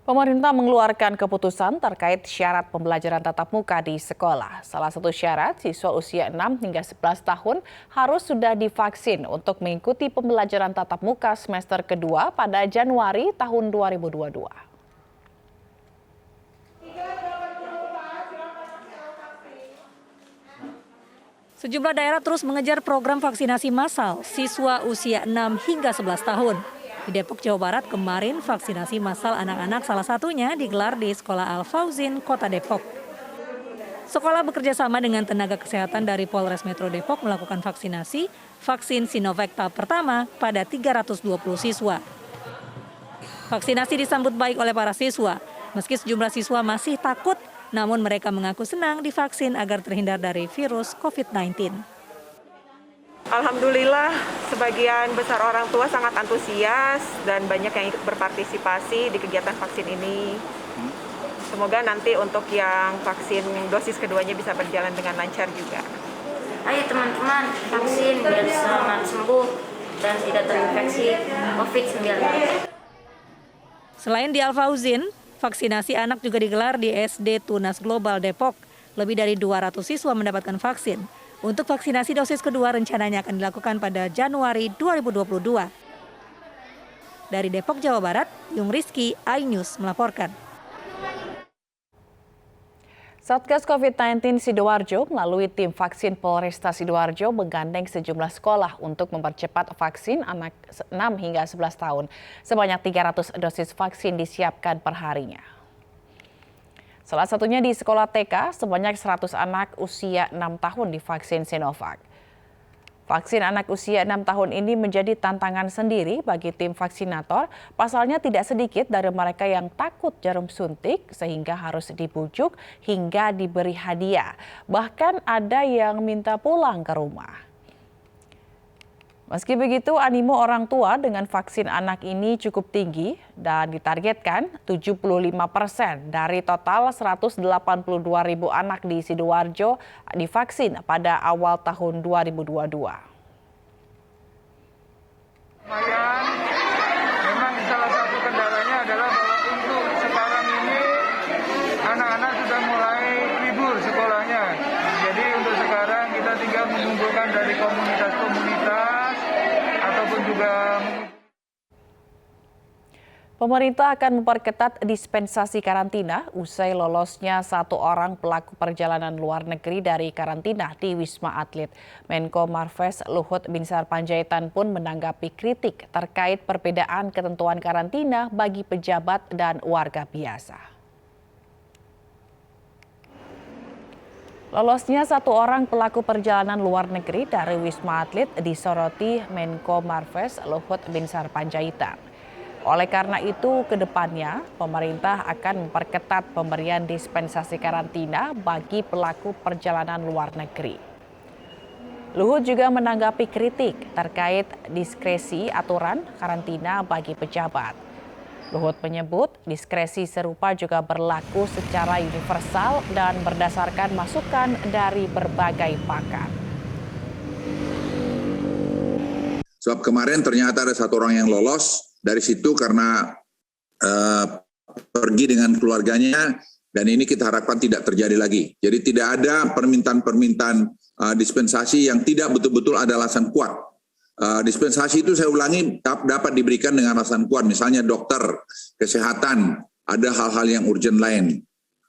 Pemerintah mengeluarkan keputusan terkait syarat pembelajaran tatap muka di sekolah. Salah satu syarat, siswa usia 6 hingga 11 tahun harus sudah divaksin untuk mengikuti pembelajaran tatap muka semester kedua pada Januari tahun 2022. Sejumlah daerah terus mengejar program vaksinasi massal siswa usia 6 hingga 11 tahun. Di Depok, Jawa Barat, kemarin vaksinasi massal anak-anak salah satunya digelar di Sekolah Al-Fauzin, Kota Depok. Sekolah bekerja sama dengan tenaga kesehatan dari Polres Metro Depok melakukan vaksin Sinovac tahap pertama pada 320 siswa. Vaksinasi disambut baik oleh para siswa. Meski sejumlah siswa masih takut, namun mereka mengaku senang divaksin agar terhindar dari virus COVID-19. Alhamdulillah, sebagian besar orang tua sangat antusias dan banyak yang ikut berpartisipasi di kegiatan vaksin ini. Semoga nanti untuk yang vaksin dosis keduanya bisa berjalan dengan lancar juga. Ayo teman-teman, vaksin biar selamat sembuh dan tidak terinfeksi COVID-19. Selain di Al-Fauzin, vaksinasi anak juga digelar di SD Tunas Global Depok. Lebih dari 200 siswa mendapatkan vaksin. Untuk vaksinasi dosis kedua rencananya akan dilakukan pada Januari 2022. Dari Depok, Jawa Barat, Yung Rizky, iNews melaporkan. Satgas COVID-19 Sidoarjo melalui tim vaksin Polresta Sidoarjo menggandeng sejumlah sekolah untuk mempercepat vaksin anak 6 hingga 11 tahun. Sebanyak 300 dosis vaksin disiapkan perharinya. Salah satunya di sekolah TK, sebanyak 100 anak usia 6 tahun divaksin Sinovac. Vaksin anak usia 6 tahun ini menjadi tantangan sendiri bagi tim vaksinator. Pasalnya tidak sedikit dari mereka yang takut jarum suntik sehingga harus dibujuk hingga diberi hadiah. Bahkan ada yang minta pulang ke rumah. Meski begitu, animo orang tua dengan vaksin anak ini cukup tinggi dan ditargetkan 75% dari total 182.000 anak di Sidoarjo divaksin pada awal tahun 2022. Memang salah satu kendalanya adalah bahwa untuk sekarang ini anak-anak sudah mulai libur sekolahnya. Jadi untuk sekarang kita tinggal mengumpulkan dari komunitas-komunitas ataupun juga. Pemerintah akan memperketat dispensasi karantina usai lolosnya satu orang pelaku perjalanan luar negeri dari karantina di Wisma Atlet. Menko Marves Luhut Binsar Panjaitan pun menanggapi kritik terkait perbedaan ketentuan karantina bagi pejabat dan warga biasa. Lolosnya satu orang pelaku perjalanan luar negeri dari Wisma Atlet disoroti Menko Marves Luhut Binsar Panjaitan. Oleh karena itu, ke depannya pemerintah akan memperketat pemberian dispensasi karantina bagi pelaku perjalanan luar negeri. Luhut juga menanggapi kritik terkait diskresi aturan karantina bagi pejabat. Luhut menyebut diskresi serupa juga berlaku secara universal dan berdasarkan masukan dari berbagai pakar. Sebab kemarin ternyata ada satu orang yang lolos. Dari situ karena pergi dengan keluarganya dan ini kita harapkan tidak terjadi lagi. Jadi tidak ada permintaan-permintaan dispensasi yang tidak betul-betul ada alasan kuat. Dispensasi itu saya ulangi dapat diberikan dengan alasan kuat. Misalnya dokter, kesehatan, ada hal-hal yang urgent lain.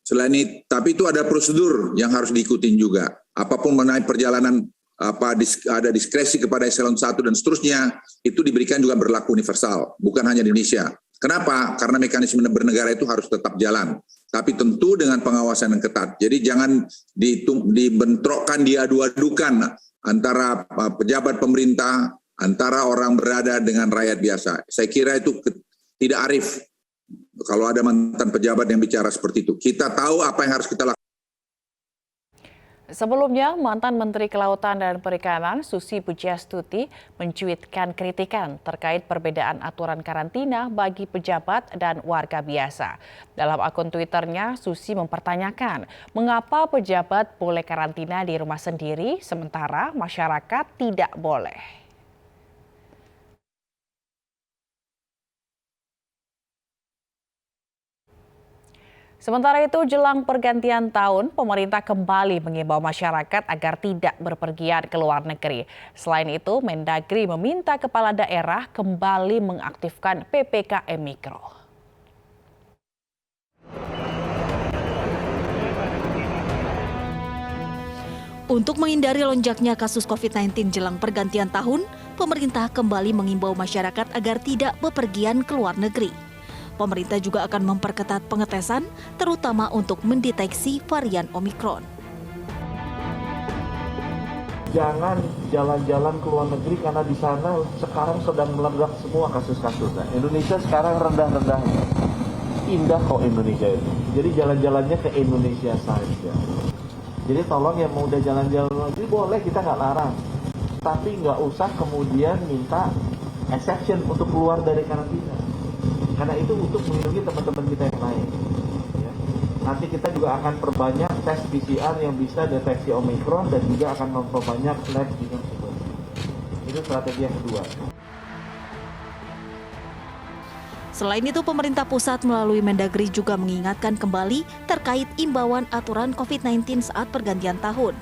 Selain itu, tapi itu ada prosedur yang harus diikutin juga. Apapun mengenai perjalanan ada diskresi kepada eselon 1 dan seterusnya, itu diberikan juga berlaku universal, bukan hanya di Indonesia. Kenapa? Karena mekanisme bernegara itu harus tetap jalan, tapi tentu dengan pengawasan yang ketat. Jadi jangan dibentrokkan, diadu-adukan antara pejabat pemerintah, antara orang berada dengan rakyat biasa. Saya kira itu tidak arif kalau ada mantan pejabat yang bicara seperti itu. Kita tahu apa yang harus kita lakukan. Sebelumnya, mantan Menteri Kelautan dan Perikanan Susi Pujiastuti mencuitkan kritikan terkait perbedaan aturan karantina bagi pejabat dan warga biasa. Dalam akun Twitternya, Susi mempertanyakan mengapa pejabat boleh karantina di rumah sendiri sementara masyarakat tidak boleh. Sementara itu, jelang pergantian tahun, pemerintah kembali mengimbau masyarakat agar tidak berpergian ke luar negeri. Selain itu, Mendagri meminta kepala daerah kembali mengaktifkan PPKM Mikro. Untuk menghindari lonjaknya kasus COVID-19 jelang pergantian tahun, pemerintah kembali mengimbau masyarakat agar tidak bepergian ke luar negeri. Pemerintah juga akan memperketat pengetesan, terutama untuk mendeteksi varian Omikron. Jangan jalan-jalan ke luar negeri karena di sana sekarang sedang meledak semua kasus-kasus. Nah, Indonesia sekarang rendah-rendahnya. Indah kok Indonesia itu. Jadi jalan-jalannya ke Indonesia saja. Jadi tolong yang mau udah jalan-jalan luar negeri boleh, kita nggak larang. Tapi nggak usah kemudian minta exception untuk keluar dari karantina. Karena itu untuk melindungi teman-teman kita yang lain. Ya. Nanti kita juga akan perbanyak tes PCR yang bisa deteksi Omikron dan juga akan memperbanyak lab genome sequencing. Itu strategi yang kedua. Selain itu, pemerintah pusat melalui Mendagri juga mengingatkan kembali terkait imbauan aturan COVID-19 saat pergantian tahun.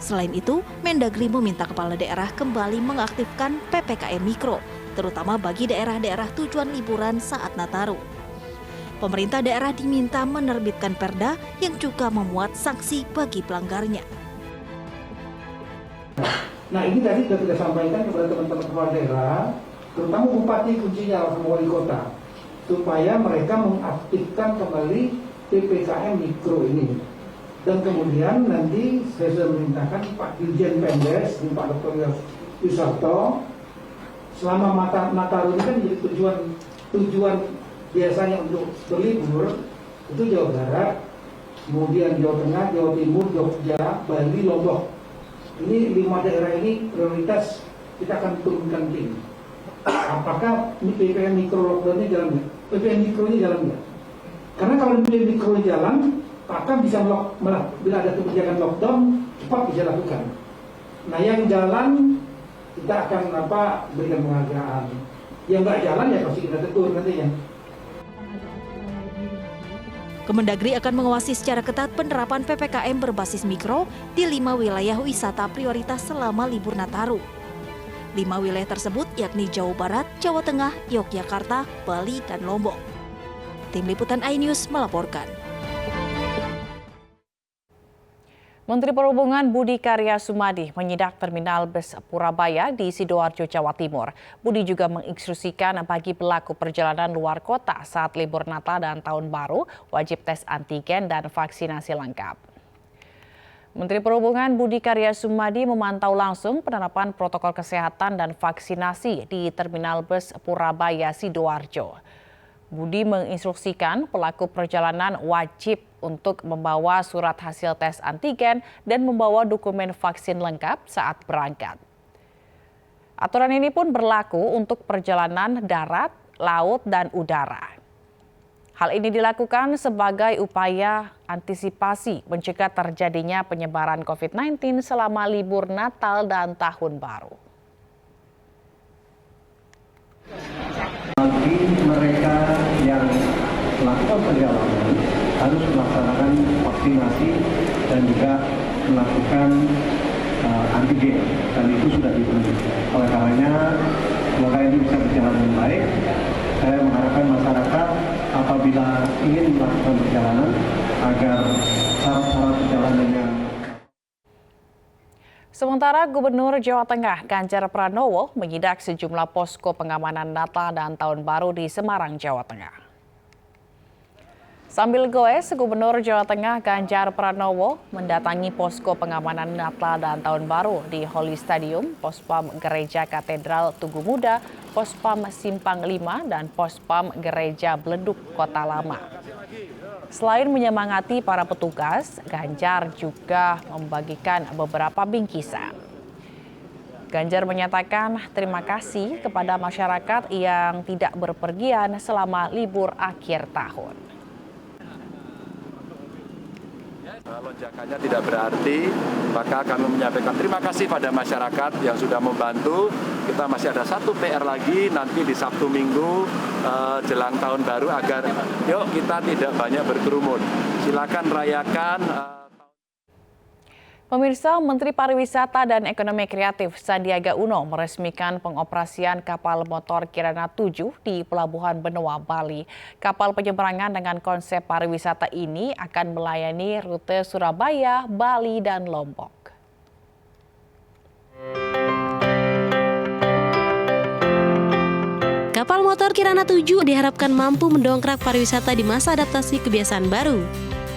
Selain itu, Mendagri meminta kepala daerah kembali mengaktifkan PPKM Mikro, terutama bagi daerah-daerah tujuan liburan saat Nataru. Pemerintah daerah diminta menerbitkan perda yang juga memuat sanksi bagi pelanggarnya. Nah, ini tadi sudah kita sampaikan kepada teman-teman kepala daerah, terutama bupati kuncinya sama wali kota, supaya mereka mengaktifkan kembali PPKM Mikro ini. Dan kemudian nanti saya sudah merintahkan Pak Dirjen Pendes dan Pak Dr. Yusarto, selama Nataru ini kan jadi tujuan biasanya untuk berlibur itu Jawa Barat, kemudian Jawa Tengah, Jawa Timur, Jogja, Bali, Lombok. Ini 5 daerah ini prioritas kita akan turunkan tim. Apakah PPKM Mikro lockdown-nya jalan nggak? PPKM Mikro-nya jalan nggak? Karena kalau PPKM Mikro jalan, maka bisa bila ada kebijakan lockdown cepat bisa lakukan. Nah, yang jalan kita akan berikan penghargaan. Yang nggak jalan ya pasti kita tegur nantinya. Kemendagri akan mengawasi secara ketat penerapan PPKM berbasis mikro di 5 wilayah wisata prioritas selama libur Nataru. 5 wilayah tersebut yakni Jawa Barat, Jawa Tengah, Yogyakarta, Bali, dan Lombok. Tim Liputan iNews melaporkan. Menteri Perhubungan Budi Karya Sumadi menyidak terminal bus Purabaya di Sidoarjo, Jawa Timur. Budi juga menginstruksikan bagi pelaku perjalanan luar kota saat libur Natal dan Tahun Baru wajib tes antigen dan vaksinasi lengkap. Menteri Perhubungan Budi Karya Sumadi memantau langsung penerapan protokol kesehatan dan vaksinasi di terminal bus Purabaya, Sidoarjo. Budi menginstruksikan pelaku perjalanan wajib untuk membawa surat hasil tes antigen dan membawa dokumen vaksin lengkap saat berangkat. Aturan ini pun berlaku untuk perjalanan darat, laut, dan udara. Hal ini dilakukan sebagai upaya antisipasi mencegah terjadinya penyebaran COVID-19 selama libur Natal dan Tahun Baru. Bagi mereka yang melakukan perjalanan harus melaksanakan vaksinasi dan juga melakukan antigen, dan itu sudah dipenuhi. Oleh karenanya, semoga ini bisa berjalan dengan baik. Saya mengharapkan masyarakat apabila ingin melakukan perjalanan agar syarat-syarat perjalanannya. Sementara Gubernur Jawa Tengah Ganjar Pranowo menyidak sejumlah posko pengamanan Natal dan Tahun Baru di Semarang, Jawa Tengah. Sambil goes, Gubernur Jawa Tengah Ganjar Pranowo mendatangi posko pengamanan Natal dan Tahun Baru di Holy Stadium, Pospam Gereja Katedral Tugu Muda, Pospam Simpang 5, dan Pospam Gereja Bleduk Kota Lama. Selain menyemangati para petugas, Ganjar juga membagikan beberapa bingkisan. Ganjar menyatakan terima kasih kepada masyarakat yang tidak berpergian selama libur akhir tahun. Lonjakannya tidak berarti, maka kami menyampaikan terima kasih pada masyarakat yang sudah membantu kita masih ada satu PR lagi nanti di Sabtu Minggu jelang tahun baru agar yuk kita tidak banyak berkerumun. Silakan rayakan. Pemirsa, Menteri Pariwisata dan Ekonomi Kreatif Sandiaga Uno meresmikan pengoperasian kapal motor Kirana 7 di Pelabuhan Benoa, Bali. Kapal penyeberangan dengan konsep pariwisata ini akan melayani rute Surabaya, Bali, dan Lombok. Kapal motor Kirana 7 diharapkan mampu mendongkrak pariwisata di masa adaptasi kebiasaan baru.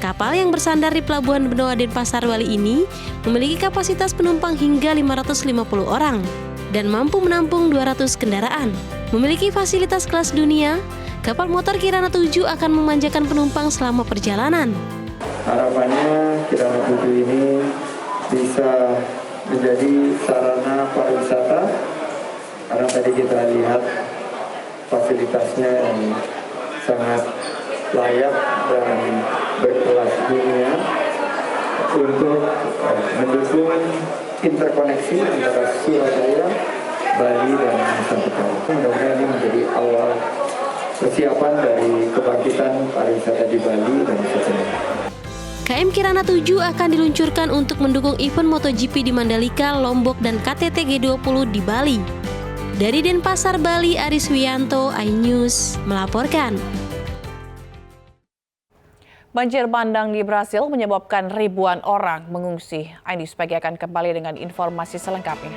Kapal yang bersandar di Pelabuhan Benoa Denpasar, Bali ini memiliki kapasitas penumpang hingga 550 orang dan mampu menampung 200 kendaraan. Memiliki fasilitas kelas dunia, kapal motor Kirana 7 akan memanjakan penumpang selama perjalanan. Harapannya Kirana 7 ini bisa menjadi sarana pariwisata karena tadi kita lihat fasilitasnya yang sangat layak dan berkelas dunia untuk mendukung interkoneksi antara Surabaya, Bali, dan Nusa Tenggara. Mudah-mudahan ini menjadi awal persiapan dari kebangkitan pariwisata di Bali dan Nusa Tenggara. KM Kirana 7 akan diluncurkan untuk mendukung event MotoGP di Mandalika, Lombok, dan KTT G20 di Bali. Dari Denpasar, Bali, Aris Wiyanto, iNews melaporkan. Banjir bandang di Brasil menyebabkan ribuan orang mengungsi. iNews pagi akan kembali dengan informasi selengkapnya.